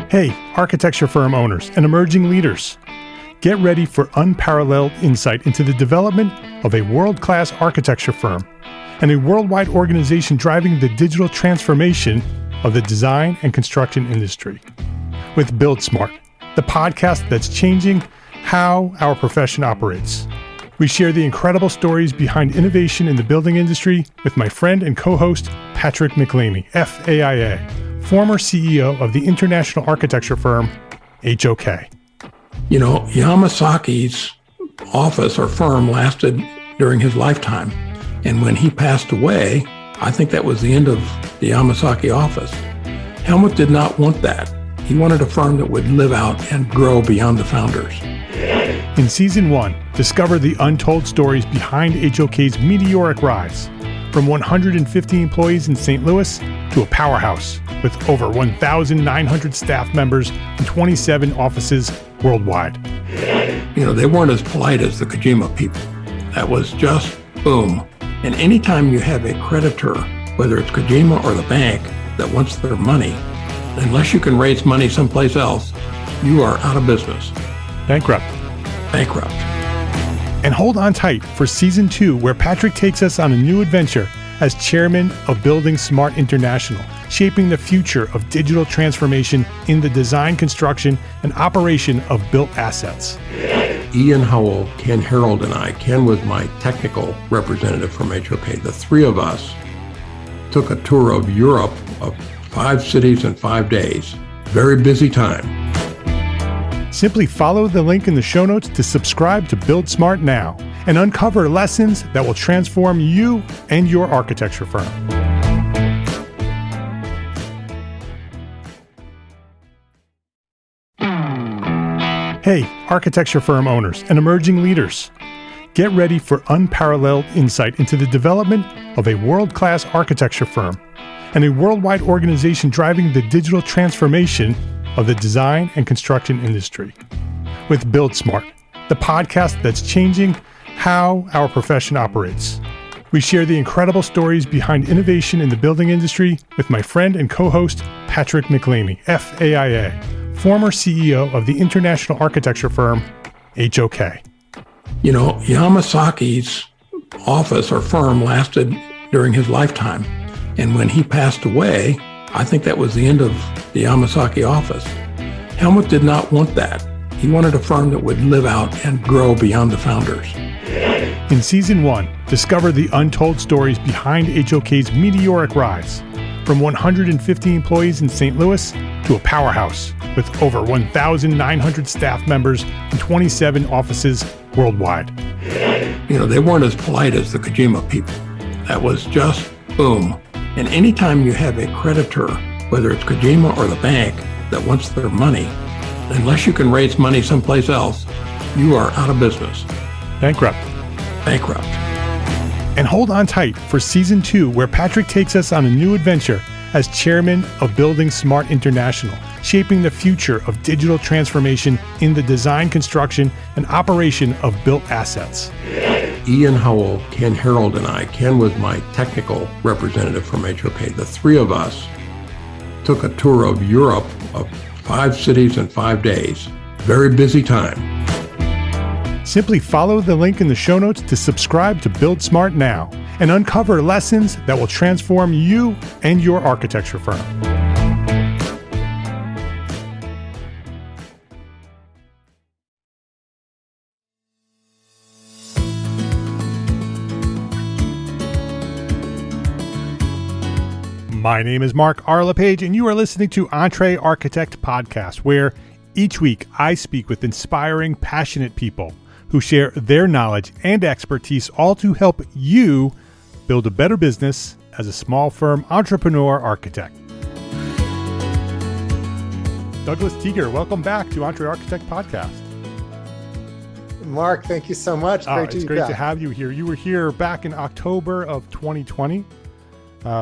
Hey, architecture firm owners and emerging leaders. Get ready for unparalleled insight into the development of a world-class architecture firm and a worldwide organization driving the digital transformation of the design and construction industry. With Build Smart, the podcast that's changing how our profession operates. We share the incredible stories behind innovation in the building industry with my friend and co-host, Patrick McLamey, FAIA, former CEO of the international architecture firm, HOK. You know, Yamasaki's office or firm lasted during his lifetime. And when he passed away, I think that was the end of the Yamasaki office. Helmut did not want that. He wanted a firm that would live out and grow beyond the founders. In Season 1, discover the untold stories behind HOK's meteoric rise, from 150 employees in St. Louis to a powerhouse with over 1,900 staff members and 27 offices worldwide. You know, they weren't as polite as the Kojima people. That was just boom. And anytime you have a creditor, whether it's Kojima or the bank, that wants their money, unless you can raise money someplace else, you are out of business. Bankrupt. And hold on tight for Season 2, where Patrick takes us on a new adventure as chairman of Building Smart International, shaping the future of digital transformation in the design, construction, and operation of built assets. Ian Howell, Ken Harold, and I, Ken was my technical representative from HOK. The three of us took a tour of Europe of 5 cities in 5 days. Very busy time. Simply follow the link in the show notes to subscribe to Build Smart now and uncover lessons that will transform you and your architecture firm. Hey, architecture firm owners and emerging leaders. Get ready for unparalleled insight into the development of a world-class architecture firm and a worldwide organization driving the digital transformation of the design and construction industry. With Build Smart, the podcast that's changing how our profession operates. We share the incredible stories behind innovation in the building industry with my friend and co-host, Patrick McLamey, FAIA, former CEO of the international architecture firm, HOK. You know, Yamasaki's office or firm lasted during his lifetime. And when he passed away, I think that was the end of the Yamasaki office. Helmut did not want that. He wanted a firm that would live out and grow beyond the founders. In Season 1, discover the untold stories behind HOK's meteoric rise, from 150 employees in St. Louis to a powerhouse with over 1,900 staff members and 27 offices worldwide. You know, they weren't as polite as the Kojima people. That was just boom. And anytime you have a creditor, whether it's Kojima or the bank, that wants their money, unless you can raise money someplace else, you are out of business. Bankrupt. And hold on tight for Season 2, where Patrick takes us on a new adventure as chairman of Building Smart International, shaping the future of digital transformation in the design, construction, and operation of built assets. Ian Howell, Ken Harold, and I, Ken was my technical representative from HOK. The three of us took a tour of Europe of 5 cities in 5 days. Very busy time. Simply follow the link in the show notes to subscribe to Build Smart now and uncover lessons that will transform you and your architecture firm. My name is Mark R. LePage, and you are listening to Entre Architect Podcast, where each week I speak with inspiring, passionate people who share their knowledge and expertise, all to help you build a better business as a small firm entrepreneur architect. Douglas Teiger, welcome back to Entre Architect Podcast. Mark, thank you so much. It's great to have you here. You were here back in October of 2020.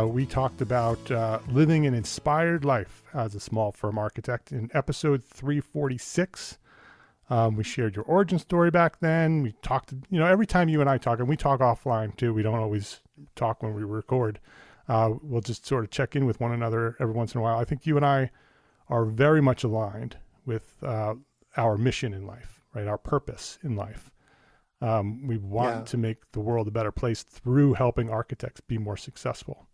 We talked about living an inspired life as a small firm architect in episode 346. We shared your origin story back then. We talked, every time you and I talk, and we talk offline too, we don't always talk when we record. We'll just sort of check in with one another every once in a while. I think you and I are very much aligned with our mission in life, right? Our purpose in life. We want to make the world a better place through helping architects be more successful.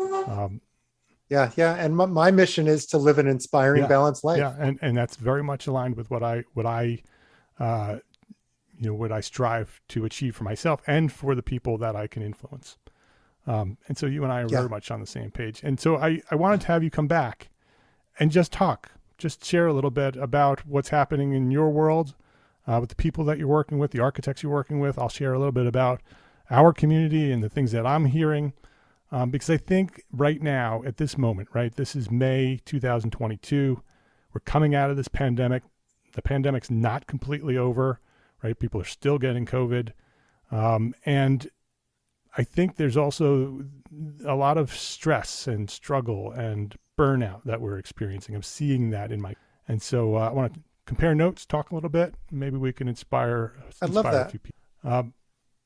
And my mission is to live an inspiring, balanced life. Yeah, and that's very much aligned with what I strive to achieve for myself and for the people that I can influence. And so you and I are very much on the same page. And so I wanted to have you come back and just share a little bit about what's happening in your world, with the people that you're working with, the architects you're working with. I'll share a little bit about our community and the things that I'm hearing, because I think right now at this moment, right, this is May 2022. We're coming out of this pandemic. The pandemic's not completely over, right? People are still getting COVID. And I think there's also a lot of stress and struggle and burnout that we're experiencing. I'm seeing that and so I want to compare notes, talk a little bit. Maybe we can inspire a few people.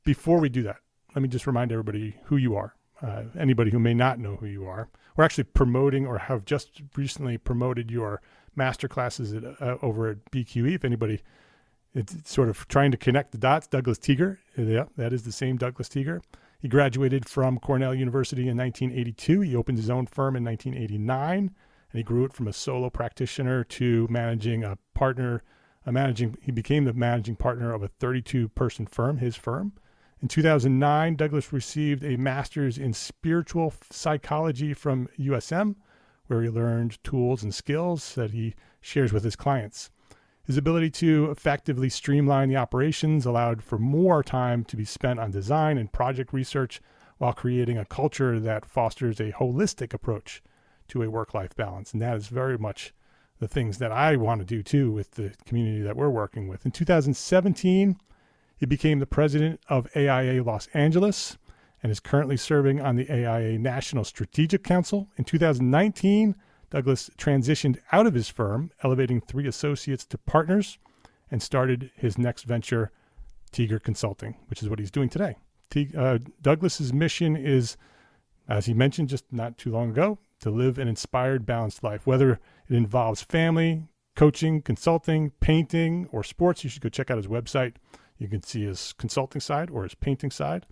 Before we do that, let me just remind everybody who you are. Anybody who may not know who you are. We're actually promoting or have just recently promoted your master classes over at BQE. If anybody is sort of trying to connect the dots, Douglas Teiger. Yeah, that is the same Douglas Teiger. He graduated from Cornell University in 1982. He opened his own firm in 1989, and he grew it from a solo practitioner to managing a partner. He became the managing partner of a 32-person firm, his firm. In 2009, Douglas received a master's in spiritual psychology from USM, where he learned tools and skills that he shares with his clients. His ability to effectively streamline the operations allowed for more time to be spent on design and project research while creating a culture that fosters a holistic approach to a work-life balance. And that is very much the things that I want to do too with the community that we're working with. In 2017, he became the president of AIA Los Angeles and is currently serving on the AIA National Strategic Council. In 2019, Douglas transitioned out of his firm, elevating 3 associates to partners, and started his next venture, Teiger Consulting, which is what he's doing today. Douglas's mission is, as he mentioned just not too long ago, to live an inspired, balanced life. Whether it involves family, coaching, consulting, painting, or sports, you should go check out his website. You can see his consulting side or his painting side.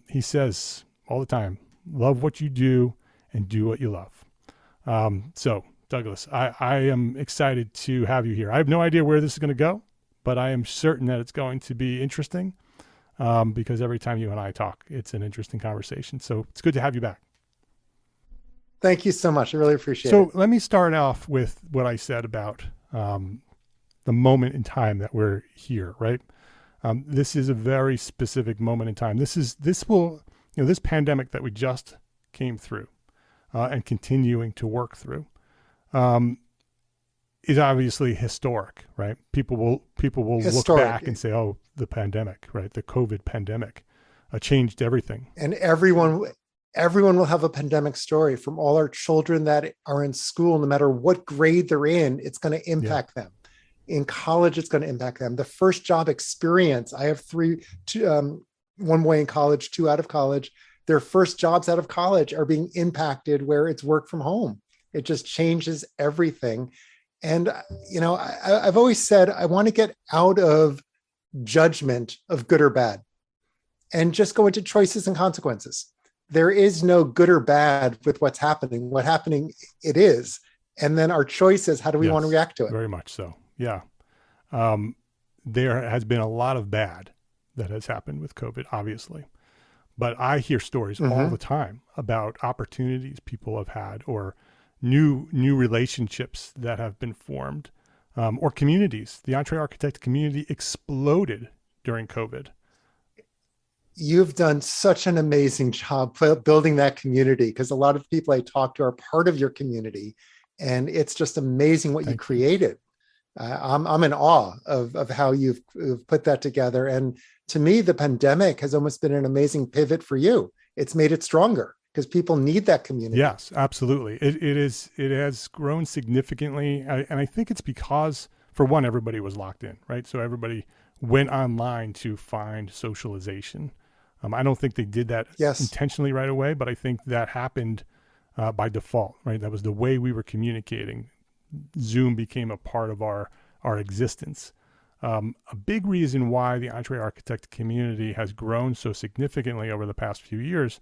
He says all the time, love what you do and do what you love. So Douglas, I am excited to have you here. I have no idea where this is going to go, but I am certain that it's going to be interesting, because every time you and I talk, it's an interesting conversation. So it's good to have you back. Thank you so much. I really appreciate it. So let me start off with what I said about the moment in time that we're here, right? This is a very specific moment in time. This pandemic that we just came through and continuing to work through is obviously historic, right? People will look back and say, "Oh, the pandemic, right? The COVID pandemic changed everything." And everyone will have a pandemic story. From all our children that are in school, no matter what grade they're in, it's going to impact them. In college, it's going to impact them. The first job experience. I have 3, one boy in college, 2 out of college. Their first jobs out of college are being impacted where it's work from home. It just changes everything. And, I've always said, I want to get out of judgment of good or bad and just go into choices and consequences. There is no good or bad with what's happening. What's happening, it is. And then our choice is, how do we want to react to it? Very much so. Yeah. There has been a lot of bad that has happened with COVID, obviously. But I hear stories all the time about opportunities people have had, or new relationships that have been formed, or communities. The EntreArchitect community exploded during COVID. You've done such an amazing job building that community, because a lot of people I talk to are part of your community, and it's just amazing what you created. I'm in awe of how you've put that together. And to me, the pandemic has almost been an amazing pivot for you. It's made it stronger because people need that community. Yes, absolutely. It has grown significantly. And I think it's because, for one, everybody was locked in, right? So everybody went online to find socialization. I don't think they did that intentionally right away, but I think that happened by default, right? That was the way we were communicating Zoom became a part of our existence. A big reason why the Entree Architect community has grown so significantly over the past few years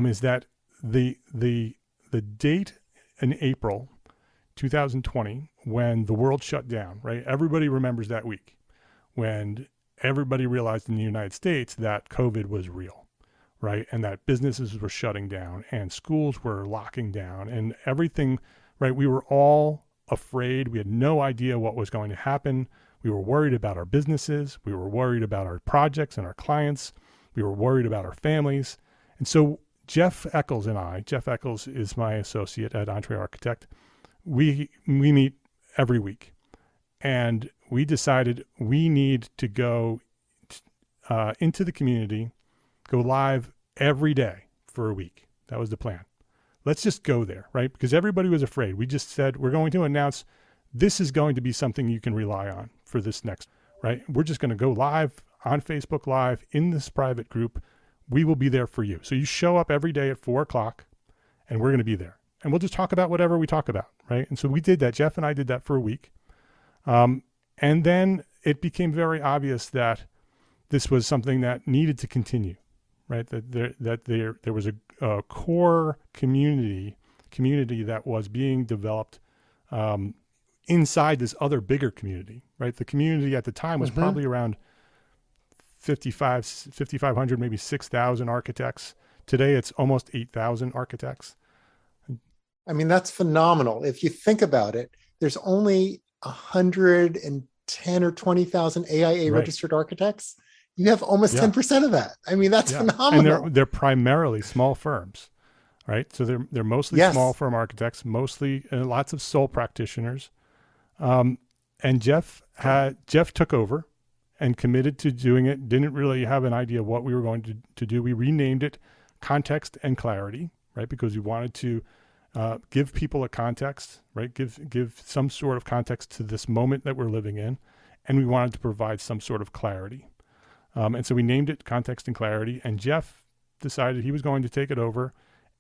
is that the date in April 2020, when the world shut down, right? Everybody remembers that week when everybody realized in the United States that COVID was real, right? And that businesses were shutting down and schools were locking down and everything, right? We were all afraid. We had no idea what was going to happen. We were worried about our businesses. We were worried about our projects and our clients. We were worried about our families. And so Jeff Eccles and I, Jeff Eccles is my associate at Entree Architect, we meet every week. And we decided we need to go into the community, go live every day for a week. That was the plan. Let's just go there, right? Because everybody was afraid. We just said, we're going to announce this is going to be something you can rely on for this next, right? We're just going to go live on Facebook Live in this private group. We will be there for you. So you show up every day at 4:00 and we're going to be there. And we'll just talk about whatever we talk about, right? And so we did that. Jeff and I did that for a week. And then it became very obvious that this was something that needed to continue, right? That there was a core community that was being developed inside this other bigger community, right? The community at the time was probably around 5,500, maybe 6,000 architects. Today, it's almost 8,000 architects. I mean, that's phenomenal. If you think about it, there's only 110 or 20,000 AIA registered architects. You have almost 10% of that. I mean, that's phenomenal. And they're primarily small firms, right? So they're mostly small firm architects, mostly lots of sole practitioners. And Jeff took over and committed to doing it. Didn't really have an idea what we were going to do. We renamed it Context and Clarity, right? Because we wanted to give people a context, right? Give some sort of context to this moment that we're living in. And we wanted to provide some sort of clarity. And so we named it Context and Clarity, and Jeff decided he was going to take it over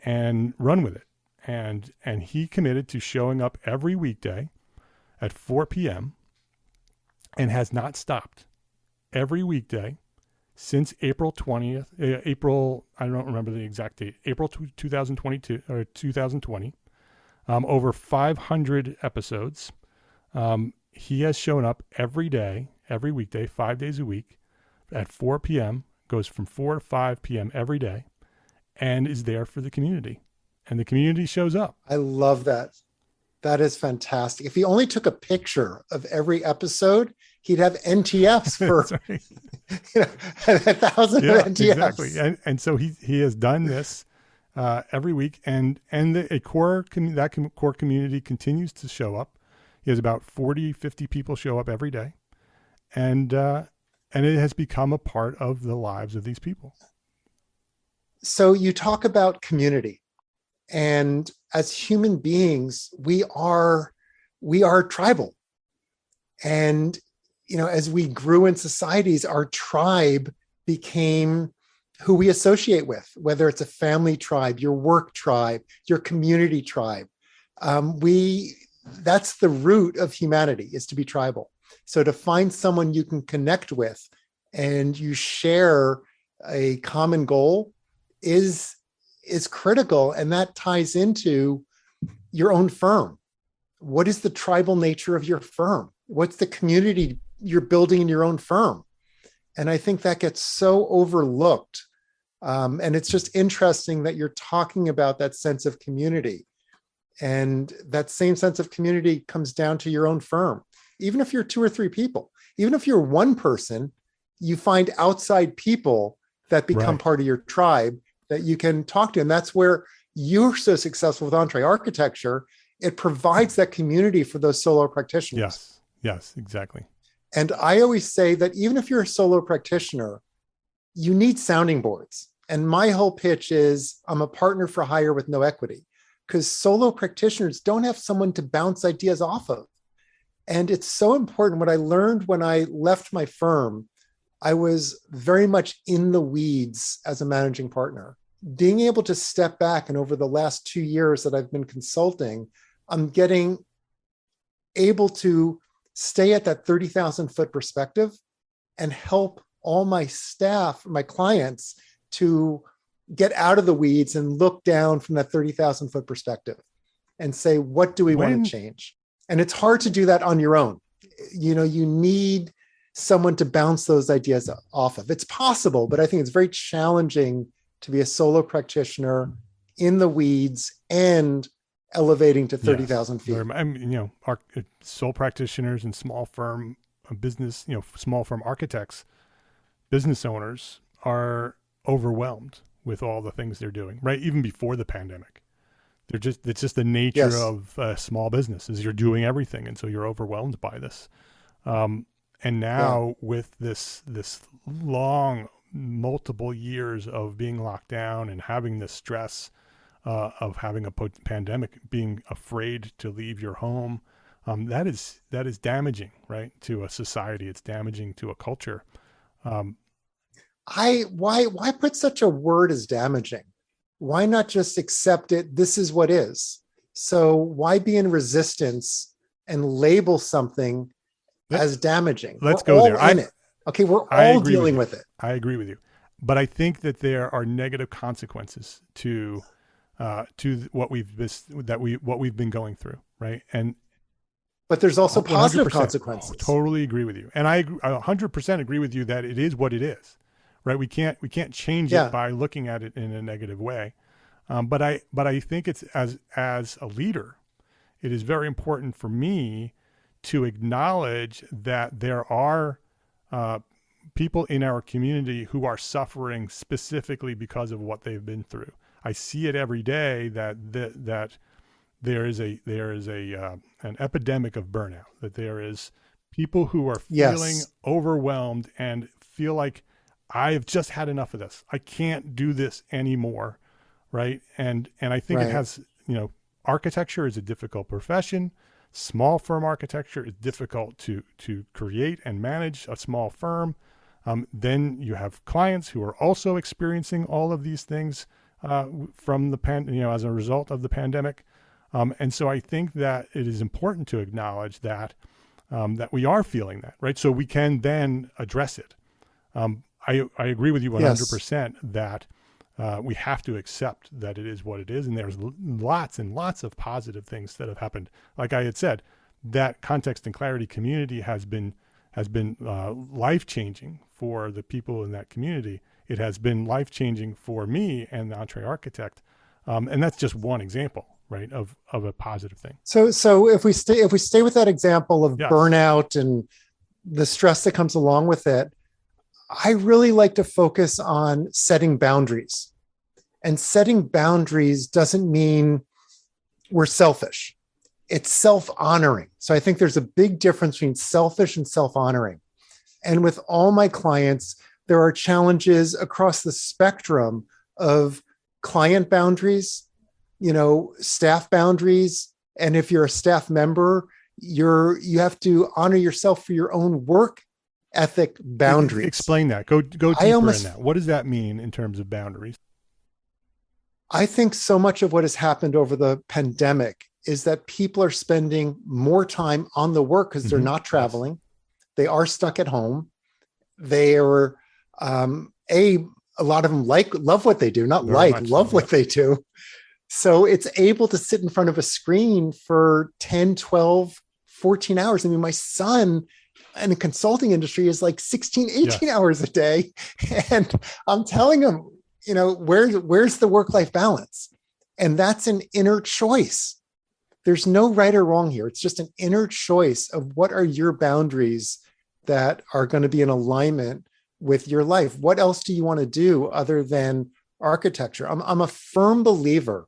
and run with it. And he committed to showing up every weekday at 4 p.m. and has not stopped every weekday since April 20th, I don't remember the exact date, April 2022 or 2020, over 500 episodes. He has shown up every day, every weekday, 5 days a week at 4 p.m., goes from 4 to 5 p.m. every day and is there for the community. And the community shows up. I love that. That is fantastic. If he only took a picture of every episode, he'd have NTFs for 1,000 NTFs. Exactly. And so he has done this every week, and a core community continues to show up. He has about 40, 50 people show up every day, and it has become a part of the lives of these people. So you talk about community. And as human beings, we are tribal. And, as we grew in societies, our tribe became who we associate with, whether it's a family tribe, your work tribe, your community tribe. That's the root of humanity, is to be tribal. So to find someone you can connect with and you share a common goal is critical. And that ties into your own firm. What is the tribal nature of your firm? What's the community you're building in your own firm? And I think that gets so overlooked. And it's just interesting that you're talking about that sense of community. And that same sense of community comes down to your own firm. Even if you're 2 or 3 people, even if you're one person, you find outside people that become part of your tribe that you can talk to. And that's where you're so successful with Entree Architecture. It provides that community for those solo practitioners. Yes, exactly. And I always say that even if you're a solo practitioner, you need sounding boards. And my whole pitch is I'm a partner for hire with no equity, because solo practitioners don't have someone to bounce ideas off of. And it's so important. What I learned when I left my firm, I was very much in the weeds as a managing partner. Being able to step back, and over the last 2 years that I've been consulting, I'm getting able to stay at that 30,000 foot perspective and help all my staff, my clients, to get out of the weeds and look down from that 30,000 foot perspective and say, what do we want to change? And it's hard to do that on your own. You need someone to bounce those ideas off of. It's possible, but I think it's very challenging to be a solo practitioner in the weeds and elevating to 30,000 feet. I mean, sole practitioners and small firm business, small firm architects, business owners are overwhelmed with all the things they're doing, right? Even before the pandemic. It's just the nature of small business is you're doing everything. And so you're overwhelmed by this. And now with this long, multiple years of being locked down and having the stress of having a pandemic, being afraid to leave your home, that is damaging, right, to a society. It's damaging to a culture. Why put such a word as damaging? Why not just accept it? This is what is. So why be in resistance and label something as damaging? Let's go there. Okay, we're all dealing with it. I agree with you, but I think that there are negative consequences to what we've been going through, right? But there's also positive consequences. Totally agree with you, and I 100% agree with you that it is what it is, right? We can't change it by looking at it in a negative way. But I think it's as a leader, it is very important for me to acknowledge that there are people in our community who are suffering specifically because of what they've been through. I see it every day that there is an epidemic of burnout, that there is people who are feeling overwhelmed and feel like I've just had enough of this. I can't do this anymore. Right. And I think it has, architecture is a difficult profession. Small firm architecture is difficult to create and manage a small firm. Then you have clients who are also experiencing all of these things from the as a result of the pandemic. And so I think that it is important to acknowledge that we are feeling that, right? So we can then address it. I agree with you 100% that we have to accept that it is what it is. And there's lots and lots of positive things that have happened. Like I had said, that context and clarity community has been life-changing for the people in that community. It has been life-changing for me and the Entree Architect. And that's just one example, right, of a positive thing. So if we stay with that example of burnout and the stress that comes along with it, I really like to focus on setting boundaries. And setting boundaries doesn't mean we're selfish. It's self-honoring. So I think there's a big difference between selfish and self-honoring. And with all my clients, there are challenges across the spectrum of client boundaries, staff boundaries. And if you're a staff member, you have to honor yourself for your own work ethic boundaries. Explain that. Go deeper in that. What does that mean in terms of boundaries? I think so much of what has happened over the pandemic is that people are spending more time on the work because they're not traveling. They are stuck at home. They are, a lot of them love what they do, love what they do. So it's able to sit in front of a screen for 10, 12, 14 hours. I mean, my son in the consulting industry is like 16, 18 hours a day. And I'm telling him, where's the work-life balance? And that's an inner choice. There's no right or wrong here. It's just an inner choice of what are your boundaries that are going to be in alignment with your life. What else do you want to do other than architecture? I'm a firm believer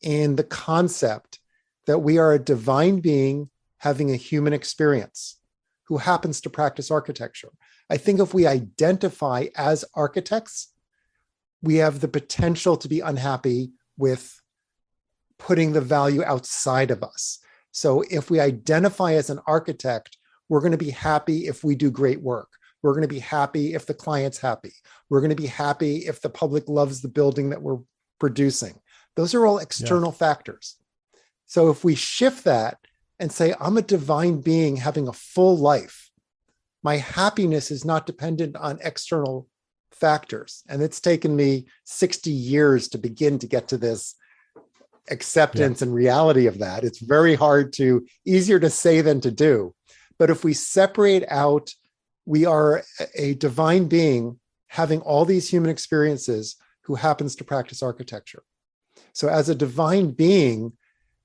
in the concept that we are a divine being having a human experience who happens to practice architecture. I think if we identify as architects, we have the potential to be unhappy with putting the value outside of us. So if we identify as an architect, we're going to be happy if we do great work. We're going to be happy if the client's happy. We're going to be happy if the public loves the building that we're producing. Those are all external factors. So if we shift that and say, I'm a divine being having a full life. My happiness is not dependent on external factors. And it's taken me 60 years to begin to get to this acceptance and reality of that. It's very easier to say than to do. But if we separate out, we are a divine being having all these human experiences who happens to practice architecture. So as a divine being,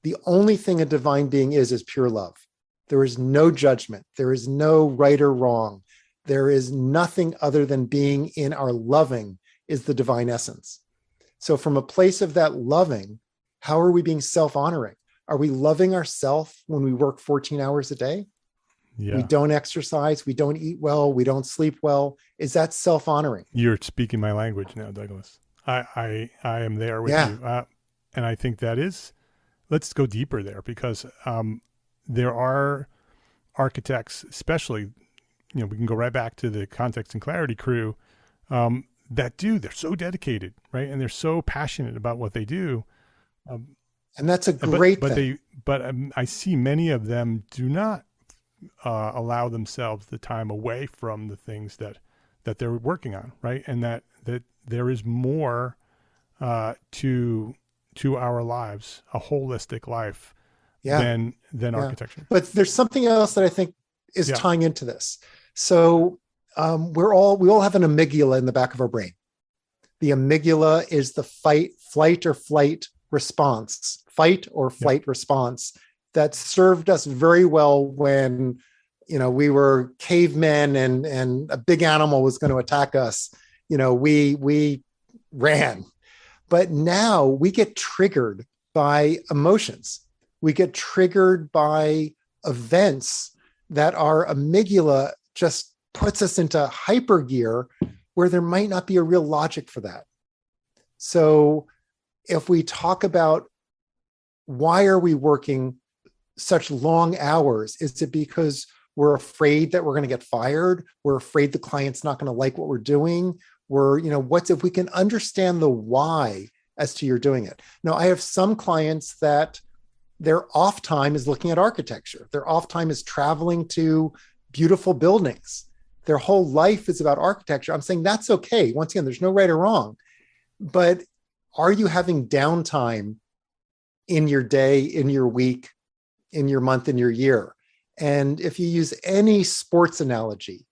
the only thing a divine being is pure love. There is no judgment. There is no right or wrong. There is nothing other than being in our loving is the divine essence. So from a place of that loving, how are we being self-honoring? Are we loving ourselves when we work 14 hours a day? Yeah. We don't exercise, we don't eat well, we don't sleep well. Is that self-honoring? You're speaking my language now, Douglas. I am there with you. And I think that is, let's go deeper there, because there are architects, especially, we can go right back to the Context and Clarity crew, they're so dedicated, right? And they're so passionate about what they do. And that's a great thing. But I see many of them do not allow themselves the time away from the things that they're working on, right? And that there is more to our lives, a holistic life, than architecture. But there's something else that I think is tying into this. So we all have an amygdala in the back of our brain. The amygdala is the fight or flight response that served us very well when, we were cavemen and a big animal was going to attack us. We ran. But now we get triggered by emotions. We get triggered by events that our amygdala just puts us into hyper gear where there might not be a real logic for that. So if we talk about why are we working such long hours, is it because we're afraid that we're going to get fired? We're afraid the client's not going to like what we're doing? If we can understand the why as to you're doing it. Now, I have some clients that their off time is looking at architecture. Their off time is traveling to beautiful buildings. Their whole life is about architecture. I'm saying that's okay. Once again, there's no right or wrong. But are you having downtime in your day, in your week, in your month, in your year? And if you use any sports analogy,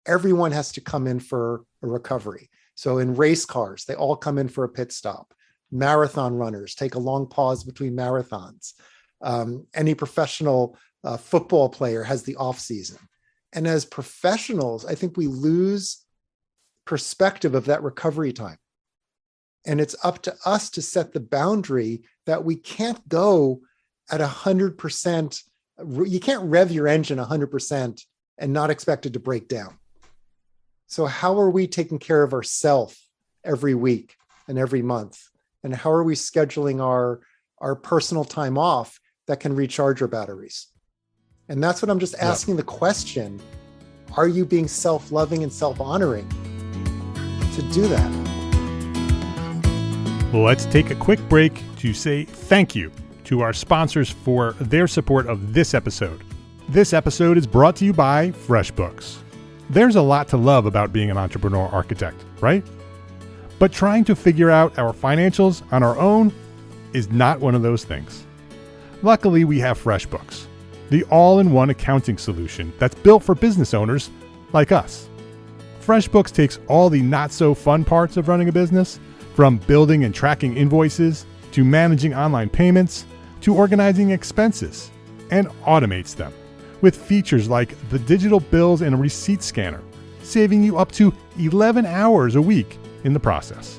everyone has to come in for a recovery. So in race cars, they all come in for a pit stop. Marathon runners take a long pause between marathons. Any professional football player has the off season. And as professionals, I think we lose perspective of that recovery time. And it's up to us to set the boundary that we can't go at 100%. You can't rev your engine 100% and not expect it to break down. So how are we taking care of ourselves every week and every month? And how are we scheduling our personal time off that can recharge our batteries? And that's what I'm just asking the question. Are you being self-loving and self-honoring to do that? Let's take a quick break to say thank you to our sponsors for their support of this episode. This episode is brought to you by FreshBooks. There's a lot to love about being an entrepreneur architect, right? But trying to figure out our financials on our own is not one of those things. Luckily, we have FreshBooks, the all-in-one accounting solution that's built for business owners like us. FreshBooks takes all the not-so-fun parts of running a business, from building and tracking invoices, to managing online payments, to organizing expenses, and automates them with features like the digital bills and receipt scanner, saving you up to 11 hours a week in the process.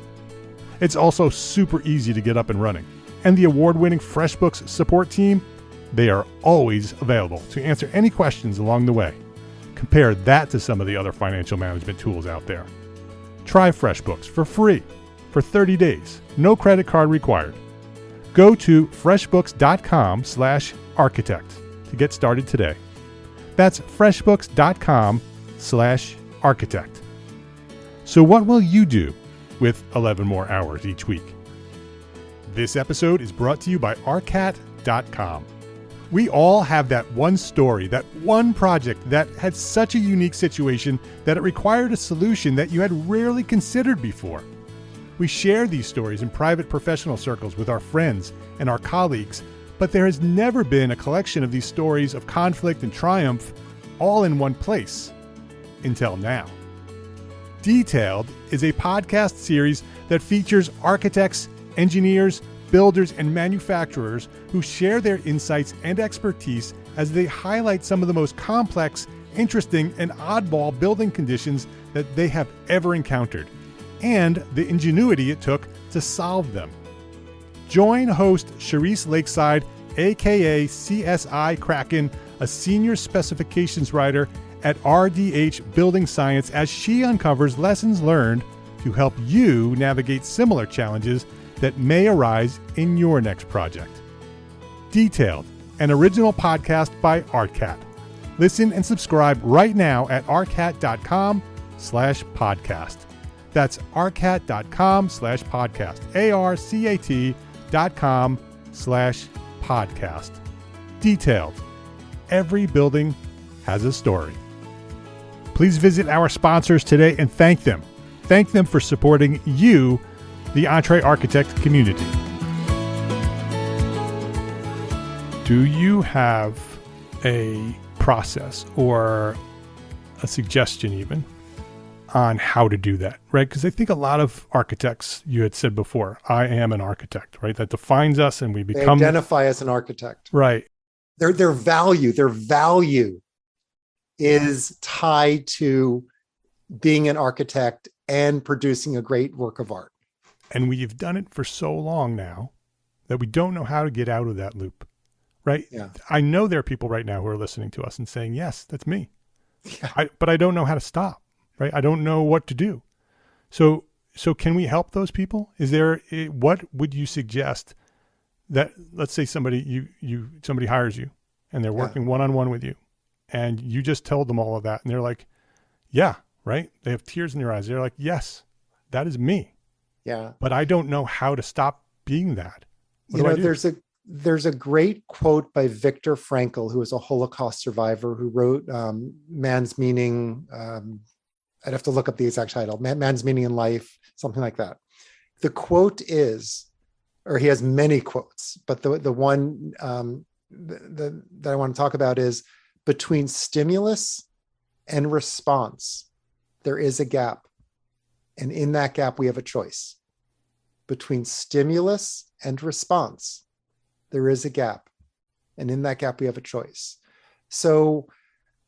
It's also super easy to get up and running, and the award-winning FreshBooks support team, they are always available to answer any questions along the way. Compare that to some of the other financial management tools out there. Try FreshBooks for free for 30 days, no credit card required. Go to freshbooks.com/architect to get started today. That's freshbooks.com/architect. So what will you do with 11 more hours each week? This episode is brought to you by arcat.com. We all have that one story, that one project that had such a unique situation that it required a solution that you had rarely considered before. We share these stories in private professional circles with our friends and our colleagues, but there has never been a collection of these stories of conflict and triumph all in one place, until now. Detailed is a podcast series that features architects, engineers, builders, and manufacturers who share their insights and expertise as they highlight some of the most complex, interesting, and oddball building conditions that they have ever encountered, and the ingenuity it took to solve them. Join host Charisse Lakeside, aka CSI Kraken, a senior specifications writer at RDH Building Science, as she uncovers lessons learned to help you navigate similar challenges that may arise in your next project. Detailed, an original podcast by ARTCAT. Listen and subscribe right now at arcat.com/podcast. That's arcat.com/podcast. arcat.com/podcast. Detailed. Every building has a story. Please visit our sponsors today and thank them. Thank them for supporting you, the EntreArchitect community. Do you have a process or a suggestion even on how to do that, right? Because I think a lot of architects, you had said before, I am an architect, right? That defines us and we become... They identify as an architect. Right. Their value is tied to being an architect and producing a great work of art. And we've done it for so long now that we don't know how to get out of that loop, right? Yeah. I know there are people right now who are listening to us and saying, yes, that's me. Yeah. But I don't know how to stop, right? I don't know what to do. So can we help those people? What would you suggest that, let's say somebody hires you and they're working one-on-one with you and you just told them all of that and they're like, yeah, right? They have tears in their eyes. They're like, yes, that is me. Yeah. But I don't know how to stop being that. There's a great quote by Viktor Frankl, who was a Holocaust survivor, who wrote Man's Meaning. I'd have to look up the exact title, Man's Meaning in Life, something like that. The quote is, or he has many quotes, but the one that I want to talk about is, between stimulus and response, there is a gap. And in that gap, we have a choice. Between stimulus and response, there is a gap. And in that gap, we have a choice. So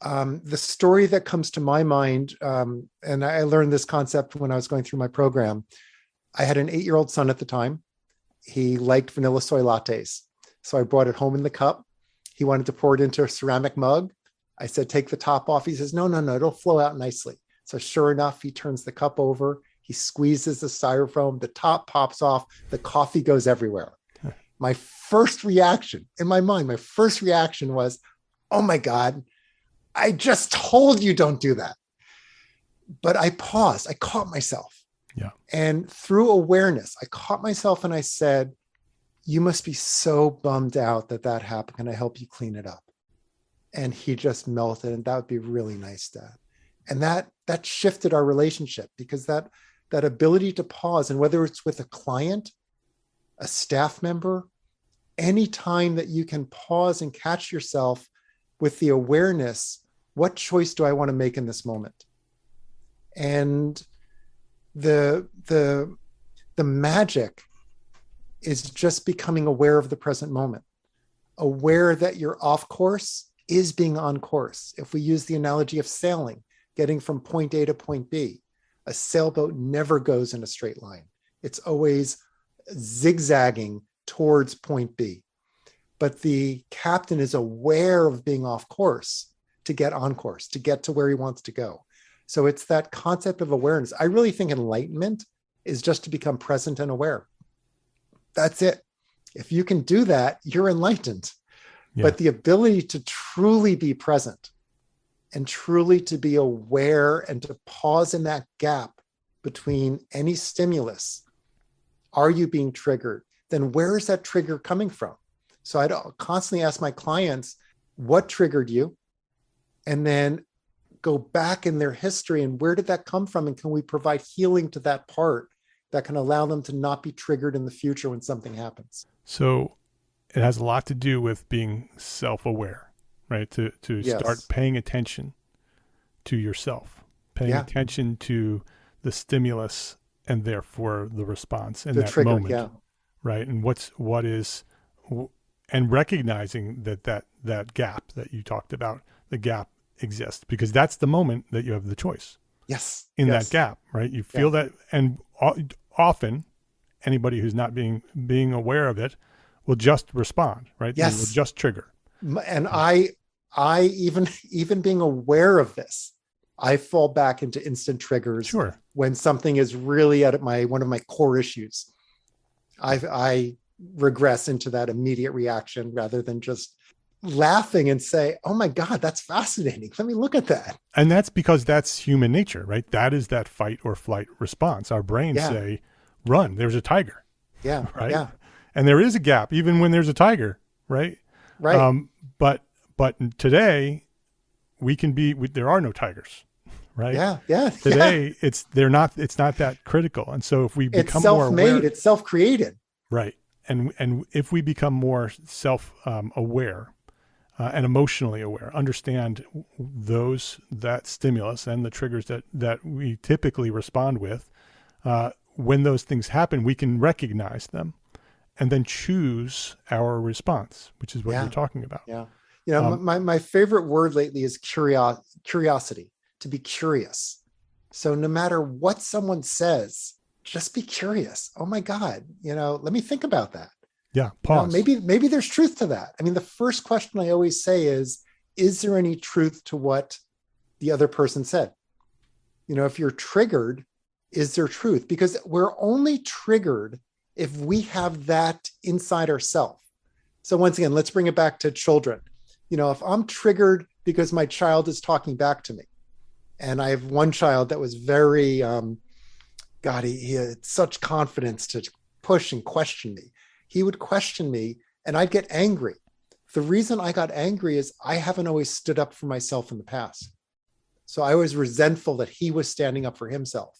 the story that comes to my mind, and I learned this concept when I was going through my program, I had an 8-year-old son at the time. He liked vanilla soy lattes. So I brought it home in the cup. He wanted to pour it into a ceramic mug. I said, take the top off. He says, no, it'll flow out nicely. So sure enough, he turns the cup over, he squeezes the styrofoam, the top pops off, the coffee goes everywhere. My first reaction in my mind, was, oh my God, I just told you don't do that. But I paused, I caught myself. Yeah. And through awareness, I caught myself and I said, you must be so bummed out that happened. Can I help you clean it up? And he just melted, and that would be really nice, Dad. And that shifted our relationship, because that ability to pause, and whether it's with a client, a staff member, any time that you can pause and catch yourself with the awareness, what choice do I want to make in this moment? And the magic is just becoming aware of the present moment, aware that you're off course is being on course. If we use the analogy of sailing, getting from point A to point B, a sailboat never goes in a straight line. It's always zigzagging towards point B. But the captain is aware of being off course to get on course, to get to where he wants to go. So it's that concept of awareness. I really think enlightenment is just to become present and aware. That's it. If you can do that, you're enlightened. Yeah. But the ability to truly be present and truly to be aware and to pause in that gap between any stimulus. Are you being triggered? Then where is that trigger coming from? So I'd constantly ask my clients, what triggered you? And then go back in their history and where did that come from? And can we provide healing to that part that can allow them to not be triggered in the future when something happens? So it has a lot to do with being self-aware, right? To Yes. start paying attention to yourself, paying attention to the stimulus and therefore the response in The that trigger, moment, right? And and recognizing that gap that you talked about, the gap exists because that's the moment that you have the choice. Yes. In that gap, right? You feel that, and often anybody who's not being aware of it will just respond, right? Yes. They will just trigger. And I even being aware of this, I fall back into instant triggers. Sure. When something is really at one of my core issues. I regress into that immediate reaction rather than just laughing and say, oh my God, that's fascinating. Let me look at that. And that's because that's human nature, right? That is that fight or flight response. Our brains say, run, there's a tiger. Yeah. Right. Yeah. And there is a gap even when there's a tiger, right? Right. But today there are no tigers, right? Yeah. Yeah. Today it's not that critical. And so if we become more aware, it's self-created. right. And if we become more self-aware and emotionally aware, understand that stimulus and the triggers that we typically respond with, when those things happen, we can recognize them and then choose our response, which is what you're talking about. Yeah. My favorite word lately is curiosity, to be curious. So no matter what someone says, just be curious. Oh my God, let me think about that. Yeah. Pause. Maybe there's truth to that. I mean, the first question I always say is there any truth to what the other person said? If you're triggered, is there truth? Because we're only triggered if we have that inside ourselves. So once again, let's bring it back to children. If I'm triggered because my child is talking back to me, and I have one child that was very, he had such confidence to push and question me. He would question me and I'd get angry. The reason I got angry is I haven't always stood up for myself in the past. So I was resentful that he was standing up for himself.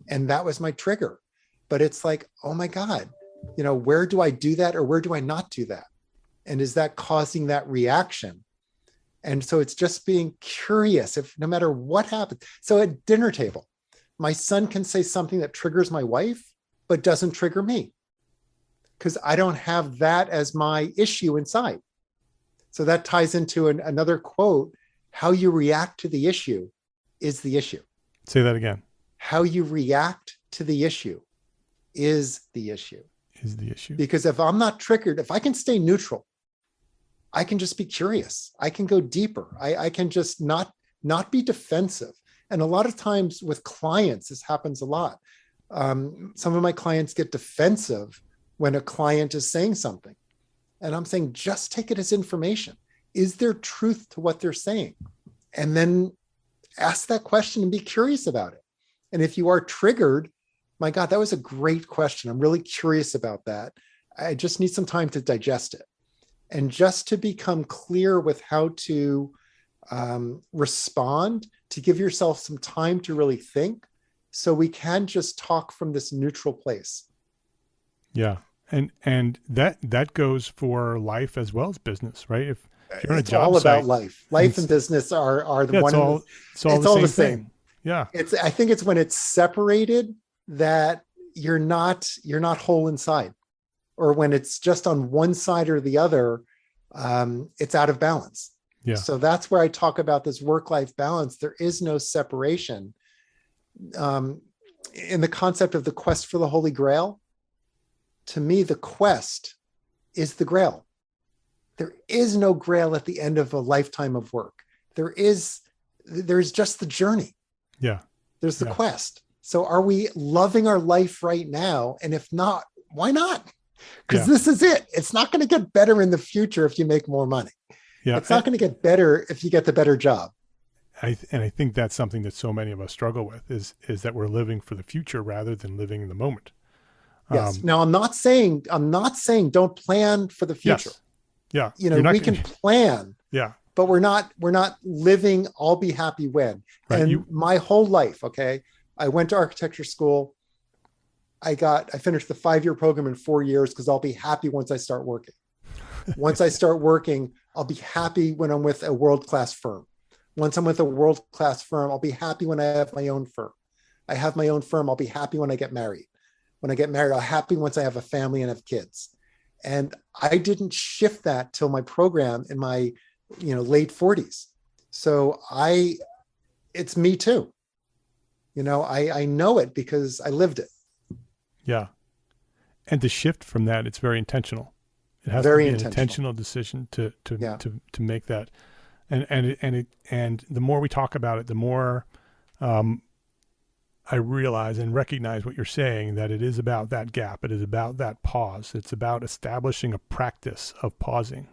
And that was my trigger. But it's like, oh my God, where do I do that or where do I not do that? And is that causing that reaction? And so it's just being curious if no matter what happens. So at dinner table, my son can say something that triggers my wife, but doesn't trigger me because I don't have that as my issue inside. So that ties into another quote, how you react to the issue is the issue. Say that again. How you react to the issue is the issue. Is the issue. Because if I'm not triggered, if I can stay neutral, I can just be curious. I can go deeper. I can just not be defensive. And a lot of times with clients, this happens a lot. Some of my clients get defensive when a client is saying something. And I'm saying, just take it as information. Is there truth to what they're saying? And then ask that question and be curious about it. And if you are triggered, my God, that was a great question. I'm really curious about that. I just need some time to digest it. And just to become clear with how to respond, to give yourself some time to really think, so we can just talk from this neutral place. Yeah. And that goes for life as well as business, right? If you're on a job all about site, life and business are the one. It's all the same thing. Yeah. I think it's when it's separated that you're not whole inside, or when it's just on one side or the other, it's out of balance. Yeah. So that's where I talk about this work-life balance. There is no separation. In the concept of the quest for the Holy Grail, to me, the quest is the grail. There is no grail at the end of a lifetime of work. There's just the journey. Yeah. There's the quest. So are we loving our life right now? And if not, why not? Because this is it. It's not going to get better in the future if you make more money. Yeah. It's not going to get better if you get the better job. I think that's something that so many of us struggle with is that we're living for the future rather than living in the moment. Yes. Now, I'm not saying don't plan for the future. Yes. Yeah. We can plan. Yeah. But we're not living, I'll be happy when. Right. And my whole life, okay, I went to architecture school. I finished the 5-year program in 4 years because I'll be happy once I start working. Once I start working, I'll be happy when I'm with a world-class firm. Once I'm with a world-class firm, I'll be happy when I have my own firm. I have my own firm, I'll be happy when I get married. When I get married, I'll be happy once I have a family and have kids. And I didn't shift that till my program in my late 40s. So it's me too. I know it because I lived it. Yeah. And to shift from that, it's very intentional. It has very to be an intentional decision to make that. And the more we talk about it, the more I realize and recognize what you're saying, that it is about that gap. It is about that pause. It's about establishing a practice of pausing.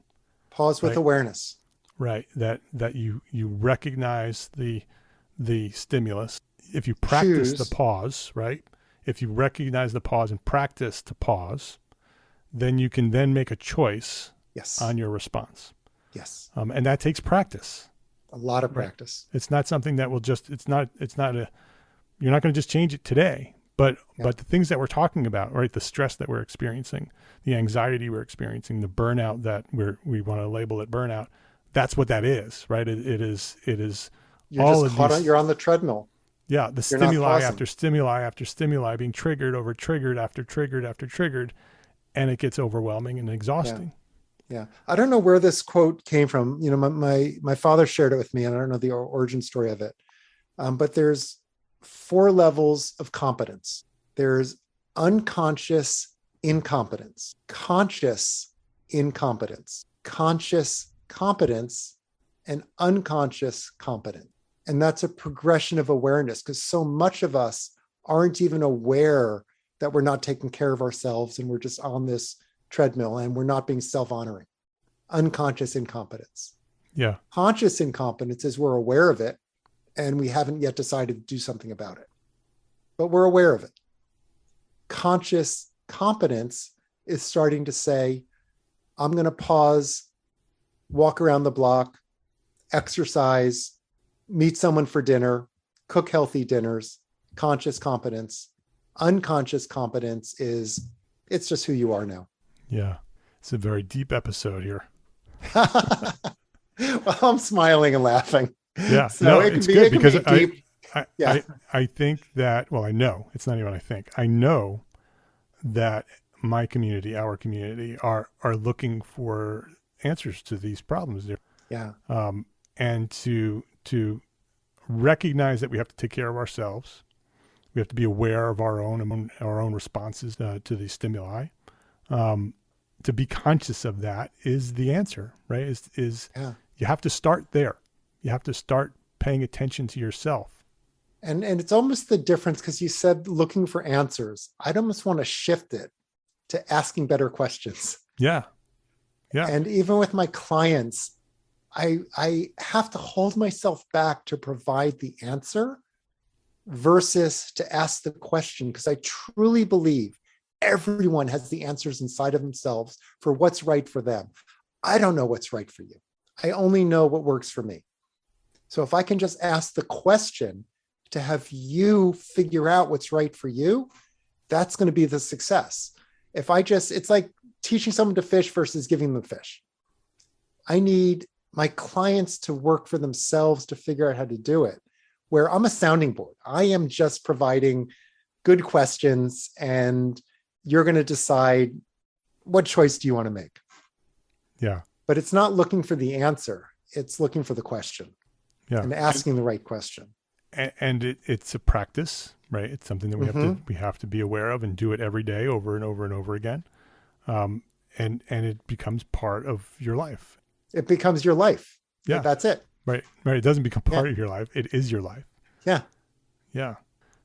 Pause with awareness. Right. That you recognize the stimulus. If you practice the pause, right? If you recognize the pause and practice to pause, then you can then make a choice on your response. Yes. And that takes practice. A lot of practice. It's not something that will you're not going to just change it today, but the things that we're talking about, right? The stress that we're experiencing, the anxiety we're experiencing, the burnout that we want to label it burnout. That's what that is, right? It is you're all just caught you're on the treadmill. Yeah. The stimuli after stimuli after stimuli being triggered over triggered after triggered after triggered. And it gets overwhelming and exhausting. Yeah. I don't know where this quote came from. My father shared it with me, and I don't know the origin story of it. But there's 4 levels of competence. There's unconscious incompetence, conscious incompetence, conscious competence, and unconscious competence. And that's a progression of awareness, because so much of us aren't even aware that we're not taking care of ourselves and we're just on this treadmill and we're not being self-honoring. Unconscious incompetence. Yeah. Conscious incompetence is we're aware of it and we haven't yet decided to do something about it, but we're aware of it. Conscious competence is starting to say, I'm going to pause, walk around the block, exercise, meet someone for dinner, cook healthy dinners. Conscious competence. Unconscious competence it's just who you are now. Yeah. It's a very deep episode here. Well, I'm smiling and laughing. Yeah. So no, it it's can good be because deep. I think that, well, I know, it's not even I think, I know that my community, our community are looking for answers to these problems there. Yeah. And to recognize that we have to take care of ourselves. We have to be aware of our own responses to these stimuli. To be conscious of that is the answer, right? You have to start there. You have to start paying attention to yourself. And it's almost the difference, because you said looking for answers. I'd almost want to shift it to asking better questions. Yeah. Yeah. And even with my clients, I have to hold myself back to provide the answer versus to ask the question, because I truly believe everyone has the answers inside of themselves for what's right for them. I don't know what's right for you. I only know what works for me. So if I can just ask the question to have you figure out what's right for you, that's going to be the success. It's like teaching someone to fish versus giving them fish. I need my clients to work for themselves to figure out how to do it, where I'm a sounding board. I am just providing good questions, and you're going to decide what choice do you want to make. Yeah. But it's not looking for the answer. It's looking for the question and asking the right question. And it's a practice, right? It's something that we have to be aware of and do it every day over and over and over again. And it becomes part of your life. It becomes your life. Yeah. That's it. Right. It doesn't become part of your life. It is your life. Yeah. Yeah.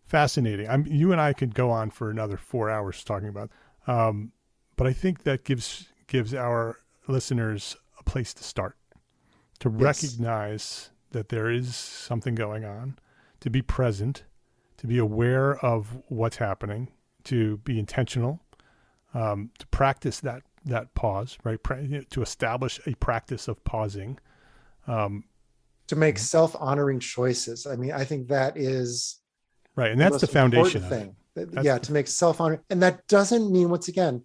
Fascinating. You and I could go on for another 4 hours talking about, but I think that gives our listeners a place to start, to recognize that there is something going on, to be present, to be aware of what's happening, to be intentional, to practice that pause, right? To establish a practice of pausing. To make self-honoring choices. I mean, I think that is right. And that's the foundation thing. To make self-honoring. And that doesn't mean, once again,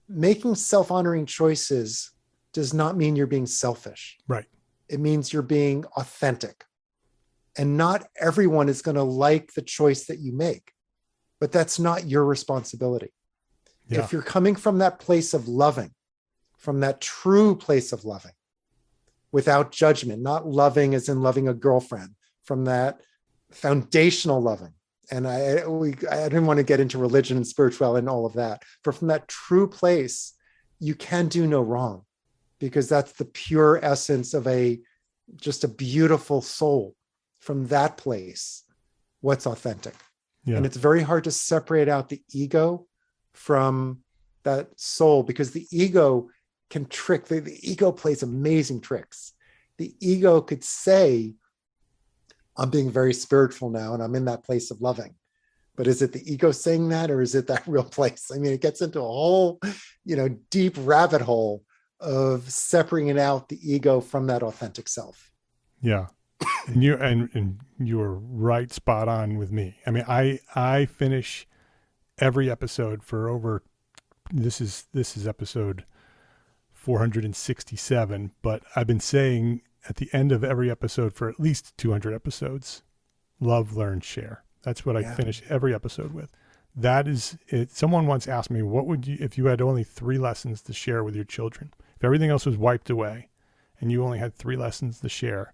making self-honoring choices does not mean you're being selfish. Right. It means you're being authentic. And not everyone is going to like the choice that you make, but that's not your responsibility. Yeah. If you're coming from that place of loving, from that true place of loving, without judgment, not loving as in loving a girlfriend, from that foundational loving. And I didn't want to get into religion and spirituality and all of that, but from that true place, you can do no wrong, because that's the pure essence of just a beautiful soul. From that place, what's authentic? Yeah. And it's very hard to separate out the ego from that soul, because the ego can trick. The ego plays amazing tricks. The ego could say, I'm being very spiritual now and I'm in that place of loving. But is it the ego saying that, or is it that real place? I mean, it gets into a whole, deep rabbit hole of separating out the ego from that authentic self. Yeah. And you are right, spot on with me. I mean, I finish every episode for over, this is episode 467, but I've been saying at the end of every episode for at least 200 episodes, love, learn, share. That's what I finish every episode with. That is it. Someone once asked me, what would you, if you had only 3 lessons to share with your children, if everything else was wiped away and you only had 3 lessons to share,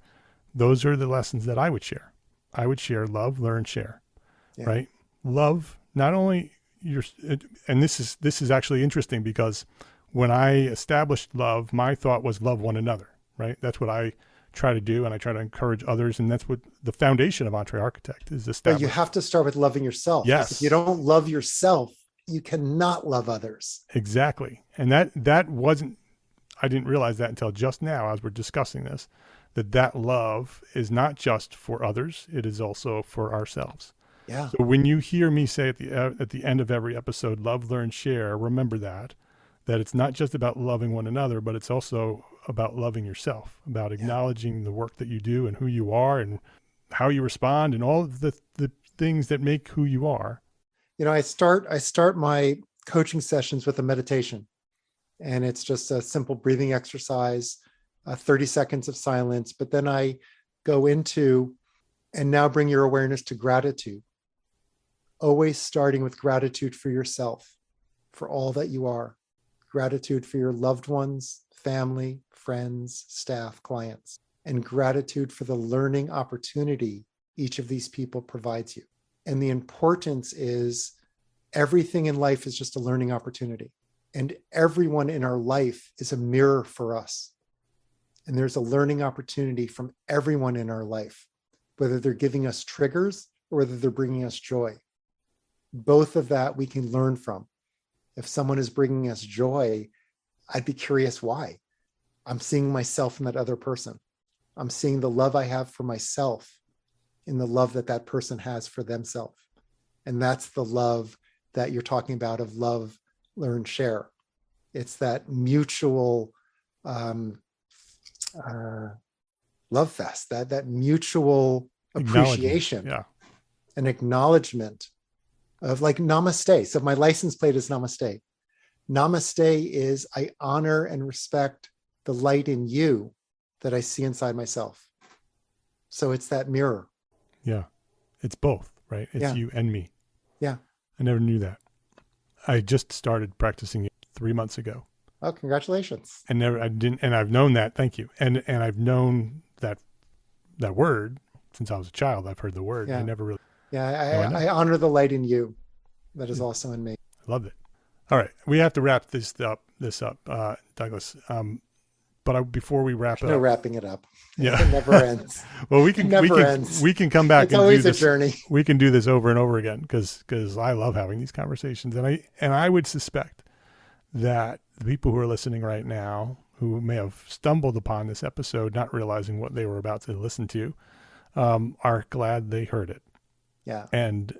those are the lessons that I would share. I would share love, learn, share, right? Love, not only and this is actually interesting, because when I established love, my thought was love one another, right? That's what I try to do. And I try to encourage others. And that's what the foundation of Entre Architect is established. But you have to start with loving yourself. Yes. If you don't love yourself, you cannot love others. Exactly. And that wasn't, I didn't realize that until just now as we're discussing this, that love is not just for others, it is also for ourselves. Yeah. So when you hear me say at the end of every episode, love, learn, share, remember that it's not just about loving one another, but it's also about loving yourself, about acknowledging the work that you do and who you are and how you respond and all of the things that make who you are. I start my coaching sessions with a meditation, and it's just a simple breathing exercise, 30 seconds of silence. But then I go into, and now bring your awareness to gratitude, always starting with gratitude for yourself, for all that you are, gratitude for your loved ones, family, friends, staff, clients, and gratitude for the learning opportunity each of these people provides you. And the importance is everything in life is just a learning opportunity. And everyone in our life is a mirror for us. And there's a learning opportunity from everyone in our life, whether they're giving us triggers or whether they're bringing us joy. Both of that we can learn from. If someone is bringing us joy, I'd be curious why. I'm seeing myself in that other person. I'm seeing the love I have for myself in the love that person has for themselves. And that's the love that you're talking about, of love, learn, share. It's that mutual love fest, that mutual appreciation, an acknowledgement of, like, namaste. So my license plate is namaste. Namaste is I honor and respect the light in you that I see inside myself. So it's that mirror. Yeah. It's both, right? It's you and me. Yeah. I never knew that. I just started practicing it 3 months ago. Oh, congratulations. And I've known that. Thank you. And I've known that word since I was a child. I've heard the word. Yeah. I never really. Yeah. I honor the light in you that is also in me. I loved it. All right. We have to wrap this up, Douglas. But before we wrap it up. No wrapping it up. Yeah. It never ends. Well, we can come back. It's always a journey. We can do this over and over again because I love having these conversations. And I would suspect that the people who are listening right now, who may have stumbled upon this episode, not realizing what they were about to listen to, are glad they heard it. Yeah. And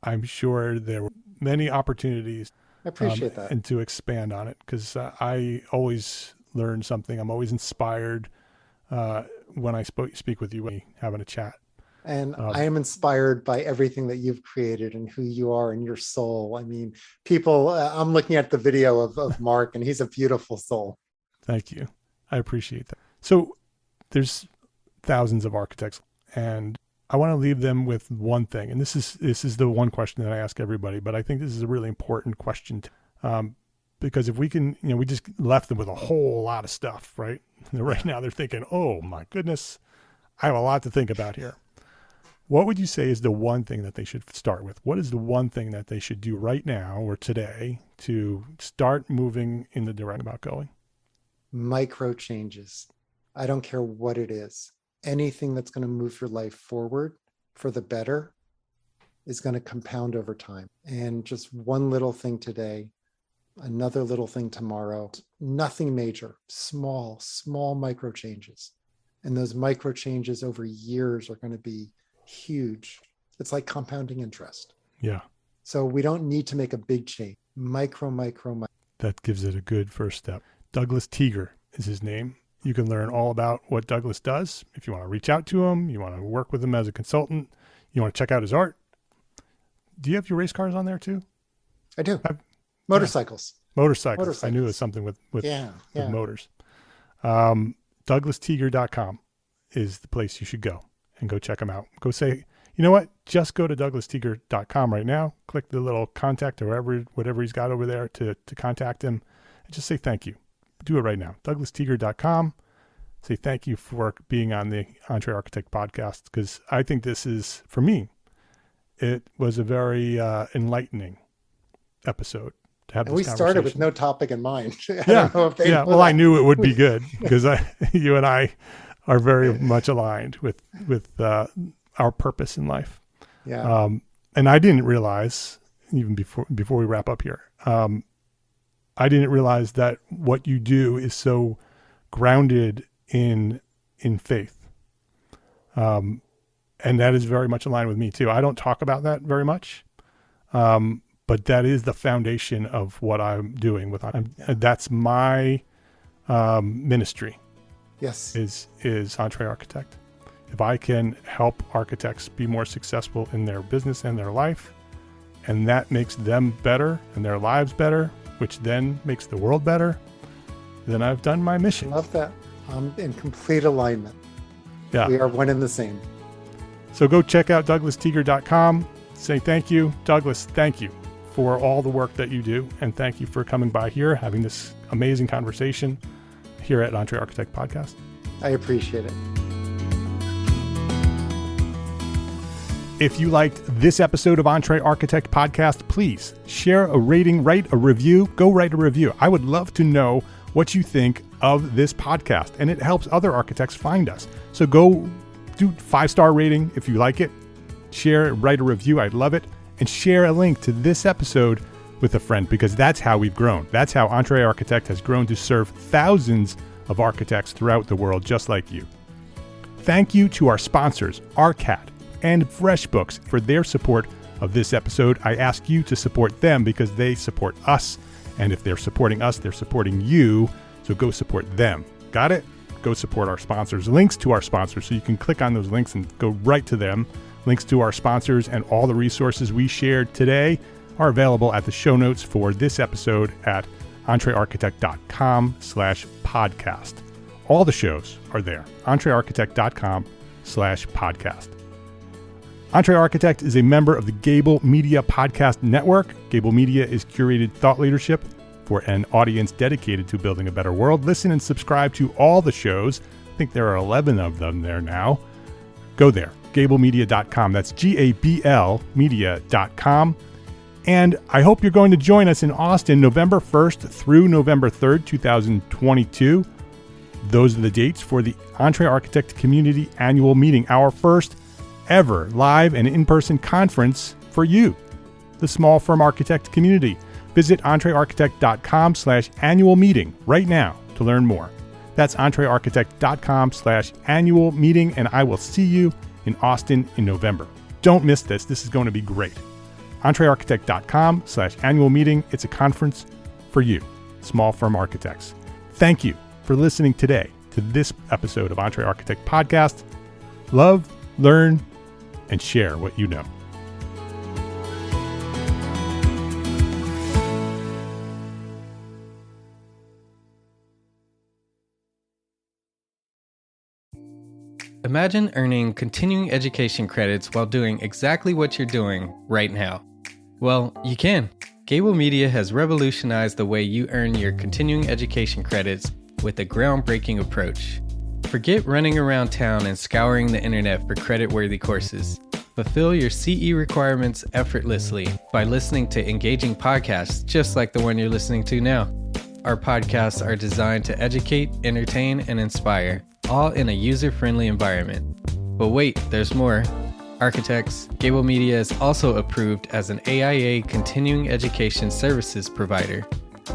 I'm sure there were many opportunities I appreciate that. and to expand on it, because I always learn something. I'm always inspired when I speak with you, when having a chat. And I am inspired by everything that you've created and who you are and your soul. I mean, people, I'm looking at the video of Mark, and he's a beautiful soul. Thank you. I appreciate that. So there's thousands of architects, and I want to leave them with one thing. And this is the one question that I ask everybody, but I think this is a really important question because if we can, we just left them with a whole lot of stuff, right? Right now they're thinking, oh my goodness, I have a lot to think about here. What would you say is the one thing that they should start with? What is the one thing that they should do right now or today to start moving in the direction about going? Micro changes. I don't care what it is. Anything that's going to move your life forward for the better is going to compound over time. And just one little thing today, another little thing tomorrow, nothing major, small micro changes. And those micro changes over years are going to be huge. It's like compounding interest. Yeah. So we don't need to make a big change. Micro. That gives it a good first step. Douglas Teiger is his name. You can learn all about what Douglas does. If you want to reach out to him, you want to work with him as a consultant, you want to check out his art. Do you have your race cars on there too? I do. Motorcycles. Yeah. Motorcycles. I knew it was something with motors. DouglasTeiger.com is the place you should go and go check him out. Go say, you know what? Just go to DouglasTeiger.com right now. Click the little contact or whatever he's got over there to contact him, and just say thank you. Do it right now. DouglasTeiger.com. Say thank you for being on the Entre Architect podcast, because I think this is, for me, it was a very enlightening episode to have this conversation. We started with no topic in mind. Well, I knew it would be good because you and I are very much aligned with our purpose in life. Yeah. And I didn't realize, even before we wrap up here, I didn't realize that what you do is so grounded in faith. And that is very much aligned with me too. I don't talk about that very much. But that is the foundation of what I'm doing that's my ministry. Yes. Is Entre Architect. If I can help architects be more successful in their business and their life, and that makes them better and their lives better, which then makes the world better, then I've done my mission. I love that. I'm in complete alignment. Yeah. We are one and the same. So go check out DouglasTeiger.com. Say thank you. Douglas, thank you for all the work that you do. And thank you for coming by here, having this amazing conversation here at Entre Architect Podcast. I appreciate it. If you liked this episode of Entre Architect Podcast, please share a rating, write a review, go write a review. I would love to know what you think of this podcast, and it helps other architects find us. So go do 5-star rating if you like it. Share, write a review. I'd love it. And share a link to this episode with a friend, because that's how we've grown. That's how Entre Architect has grown to serve thousands of architects throughout the world, just like you. Thank you to our sponsors, ARCAT and FreshBooks, for their support of this episode. I ask you to support them because they support us. And if they're supporting us, they're supporting you. So go support them. Got it? Go support our sponsors. Links to our sponsors, so you can click on those links and go right to them. Links to our sponsors and all the resources we shared today are available at the show notes for this episode at entrearchitect.com/podcast. All the shows are there. entrearchitect.com/podcast. Entre Architect is a member of the Gable Media Podcast Network. Gable Media is curated thought leadership for an audience dedicated to building a better world. Listen and subscribe to all the shows. I think there are 11 of them there now. Go there, gablemedia.com. That's GABL media.com. And I hope you're going to join us in Austin November 1st through November 3rd, 2022. Those are the dates for the Entre Architect Community Annual Meeting, our first ever live and in-person conference for you, the small firm architect community. Visit entrearchitect.com/annual meeting right now to learn more. That's entrearchitect.com/annual meeting, and I will see you in Austin in November. Don't miss this. This is going to be great. EntreArchitect.com/annual meeting. It's a conference for you, small firm architects. Thank you for listening today to this episode of Entre Architect Podcast. Love, learn, and share what you know. Imagine earning continuing education credits while doing exactly what you're doing right now. Well, you can. Gable Media has revolutionized the way you earn your continuing education credits with a groundbreaking approach. Forget running around town and scouring the internet for credit-worthy courses. Fulfill your CE requirements effortlessly by listening to engaging podcasts just like the one you're listening to now. Our podcasts are designed to educate, entertain, and inspire, all in a user-friendly environment. But wait, there's more. Architects, Gable Media is also approved as an AIA continuing education services provider.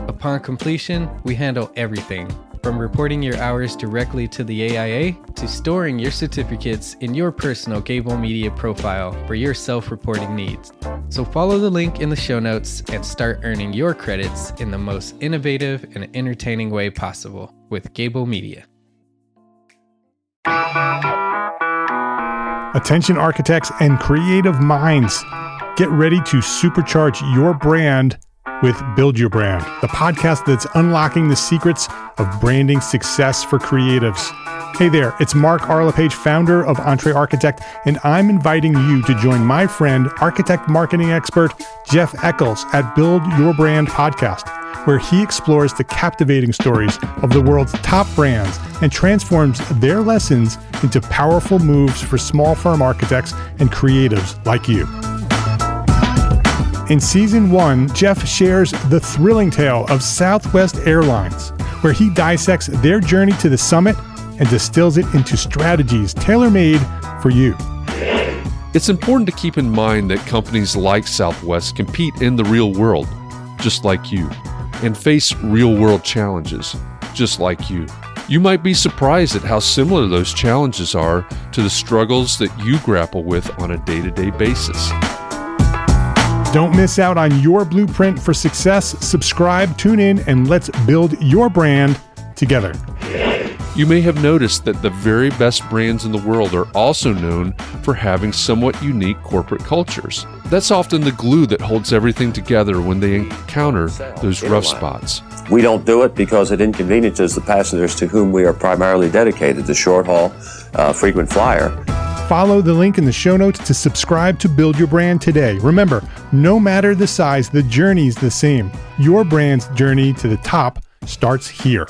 Upon completion, we handle everything, from reporting your hours directly to the AIA to storing your certificates in your personal Gable Media profile for your self-reporting needs. So follow the link in the show notes and start earning your credits in the most innovative and entertaining way possible with Gable Media. Attention architects and creative minds, get ready to supercharge your brand with Build Your Brand, the podcast that's unlocking the secrets of branding success for creatives. Hey there, it's Mark R. LePage, founder of Entre Architect, and I'm inviting you to join my friend, architect marketing expert Jeff Eccles at Build Your Brand podcast, where he explores the captivating stories of the world's top brands and transforms their lessons into powerful moves for small firm architects and creatives like you. In Season 1, Jeff shares the thrilling tale of Southwest Airlines, where he dissects their journey to the summit and distills it into strategies tailor-made for you. It's important to keep in mind that companies like Southwest compete in the real world, just like you, and face real-world challenges, just like you. You might be surprised at how similar those challenges are to the struggles that you grapple with on a day-to-day basis. Don't miss out on your blueprint for success. Subscribe, tune in, and let's build your brand together. You may have noticed that the very best brands in the world are also known for having somewhat unique corporate cultures. That's often the glue that holds everything together when they encounter those rough spots. We don't do it because it inconveniences the passengers to whom we are primarily dedicated, the short haul, frequent flyer. Follow the link in the show notes to subscribe to Build Your Brand today. Remember, no matter the size, the journey's the same. Your brand's journey to the top starts here.